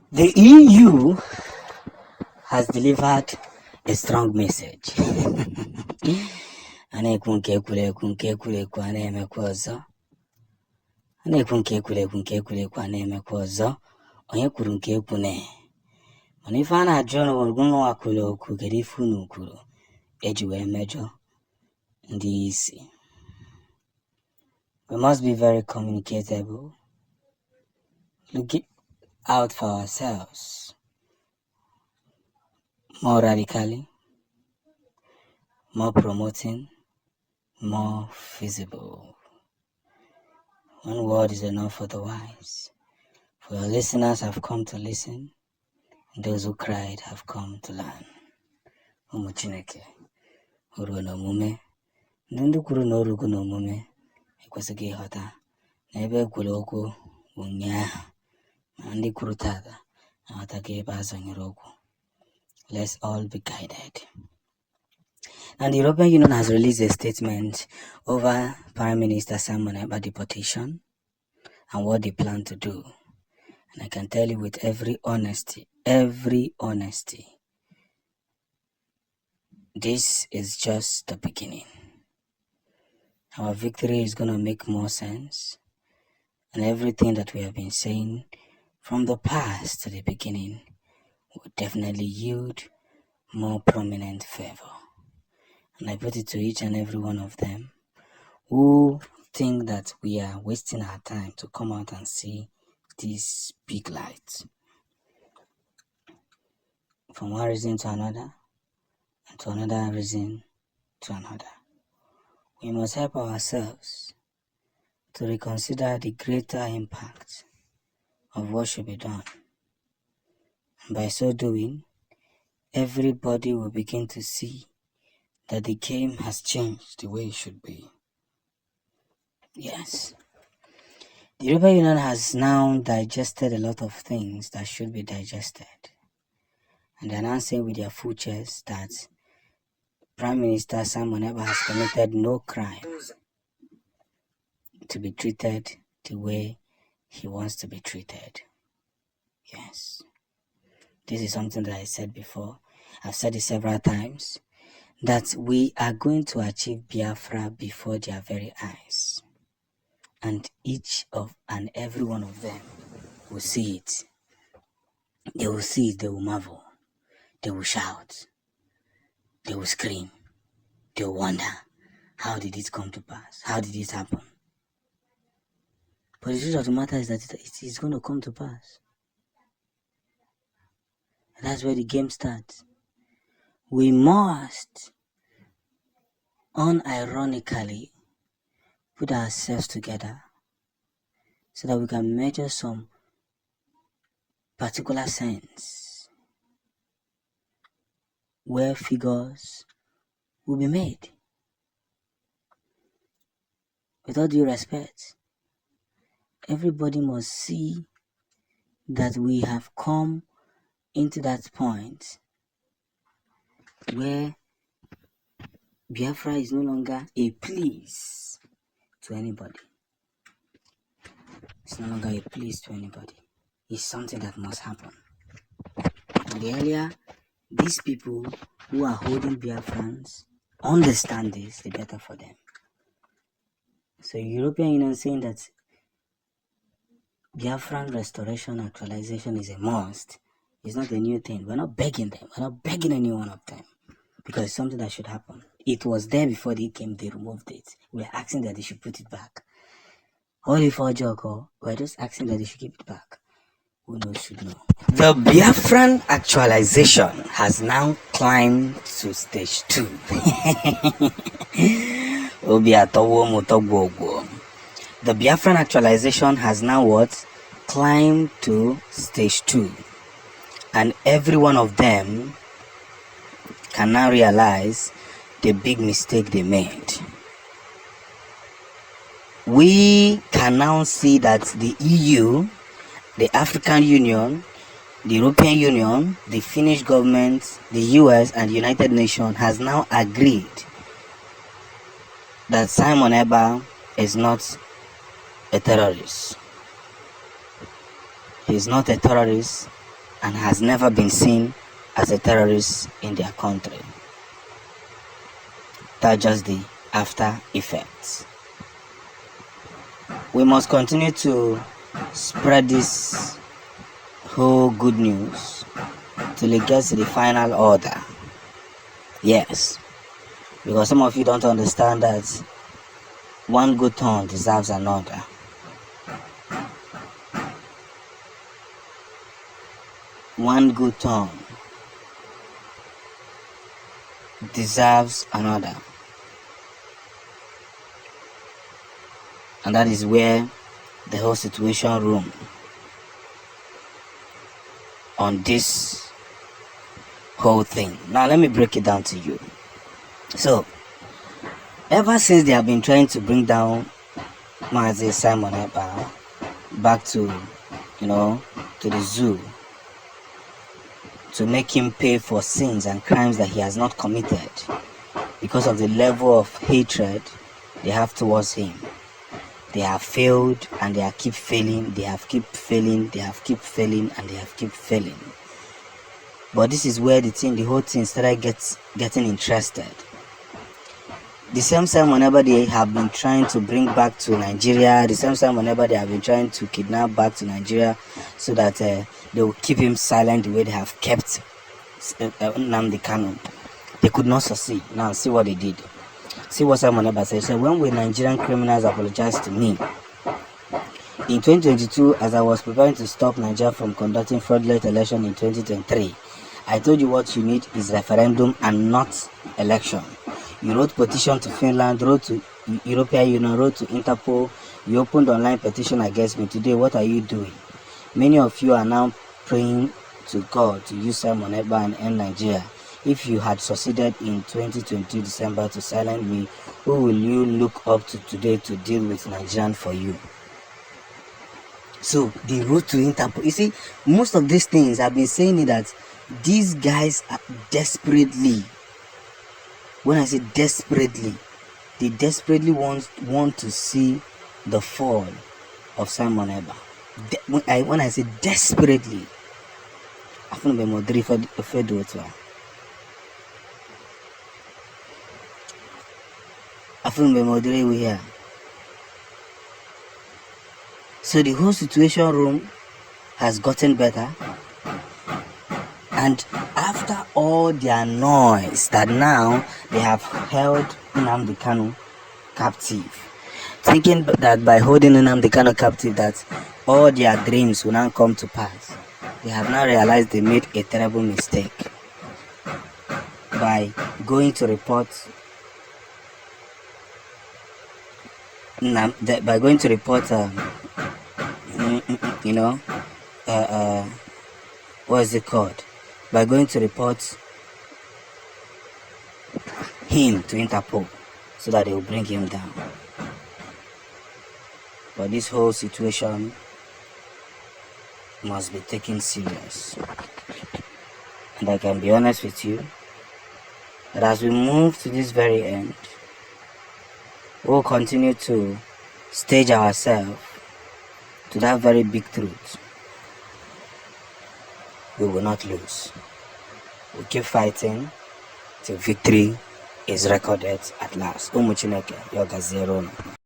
The EU has delivered a strong message. A na-ekwu nke ekwurekwu a na-emekwa ọzọ. A na-ekwu nke ekwurekwu a na-emekwa ọzọ. Onye kwuru nke ekwune. Mana ife a na-ajụ n'ụwa kwuru okwu kedu ife unu kwuru eji wee mejọ ndị isi. We must be very communicatable. Look out for ourselves. More radically, more promoting, more feasible. One word is enough for the wise. For your listeners have come to listen, and those who cried have come to learn. Ụmụ Chineke, oruo n'omume, ndị kwuru na orugo n'omume ekwesịghị ịghọta na ebe ekwuru okwu bụ ụnyaahụ, ma ndị kwuru tata aghọtaghị ebe a zọnyere okwu. Let's all be guided. And the European Union has released a statement over Prime Minister Simona deportation and what they plan to do. And I can tell you with every honesty, this is just the beginning. Our victory is going to make more sense. And everything that we have been saying from the past to the beginning will definitely yield more prominent favor. And I put it to each and every one of them who think that we are wasting our time to come out and see this big light. From one reason to another, and to another reason to another. We must help ourselves to reconsider the greater impact of what should be done. And by so doing, everybody will begin to see that the game has changed the way it should be. Yes. The European Union has now digested a lot of things that should be digested. And they're now saying with their full chest that Prime Minister Simona has committed no crime to be treated the way he wants to be treated. Yes. This is something that I said before. I've said it several times, that we are going to achieve Biafra before their very eyes. And each of and every one of them will see it. They will see it, they will marvel. They will shout. They will scream. They will wonder, how did it come to pass? How did it happen? But the truth of the matter is that it is going to come to pass. And that's where the game starts. We must unironically put ourselves together so that we can measure some particular sense where figures will be made. With all due respect, everybody must see that we have come into that point where Biafra is no longer a please to anybody. It's no longer a please to anybody. It's something that must happen. And the earlier these people who are holding Biafrans understand this, the better for them. So European Union saying that Biafran restoration actualization is a must. It's not a new thing. We're not begging them. We're not begging any one of them. Because it's something that should happen. It was there before they came, they removed it. We're asking that they should put it back. Only for Joko, we're just asking that they should keep it back. Who knows should know. The Biafran actualization has now climbed to stage 2. The Biafran actualization has now what? Climbed to stage 2. And every one of them can now realize the big mistake they made. We can now see that the EU, the African Union, the European Union, the Finnish government, the US, and the United Nations has now agreed that Simon Ekpa is not a terrorist. He is not a terrorist. and has never been seen as a terrorist in their country. That's just the after effects. We must continue to spread this whole good news till it gets to the final order. Yes, because some of you don't understand that one good turn deserves another. One good turn deserves another. And that is where the whole situation room on this whole thing. Now let me break it down to you. So, ever since they have been trying to bring down Mazi Simona back to, to the zoo, to make him pay for sins and crimes that he has not committed because of the level of hatred they have towards him. They have failed and they have keep failing, they have keep failing, they have keep failing, and they have keep failing. But this is where the whole thing started getting interested. The same time whenever they have been trying to bring back to Nigeria, the same time whenever they have been trying to kidnap back to Nigeria so that they will keep him silent the way they have kept Nnamdi Kanu, they could not succeed. Now see what they did. See what Simon Eba said. He said, when will Nigerian criminals apologize to me? In 2022, as I was preparing to stop Nigeria from conducting fraudulent election in 2023, I told you what you need is referendum and not election. You wrote petition to Finland, wrote to European Union, wrote to Interpol. You opened online petition against me. Today, what are you doing? Many of you are now praying to God to use Simon Eba and end Nigeria. If you had succeeded in 2022 December to silence me, who will you look up to today to deal with Nigerian for you? So the road to Interpol. You see, most of these things I've been saying it that these guys are desperately. When I say desperately, they desperately want to see the fall of Simon Eba. When I say desperately, I feel more here. So the whole situation room has gotten better, and after all their noise that now they have held Nnamdi Kanu captive, thinking that by holding Nnamdi Kanu captive that all their dreams will now come to pass, they have now realized they made a terrible mistake by going to report what is it called? By going to report him to Interpol so that they will bring him down. But this whole situation must be taken serious. And I can be honest with you that as we move to this very end, we'll continue to stage ourselves to that very big truth. We will not lose. We keep fighting till victory is recorded at last. Umuchineke, Yoga Zero.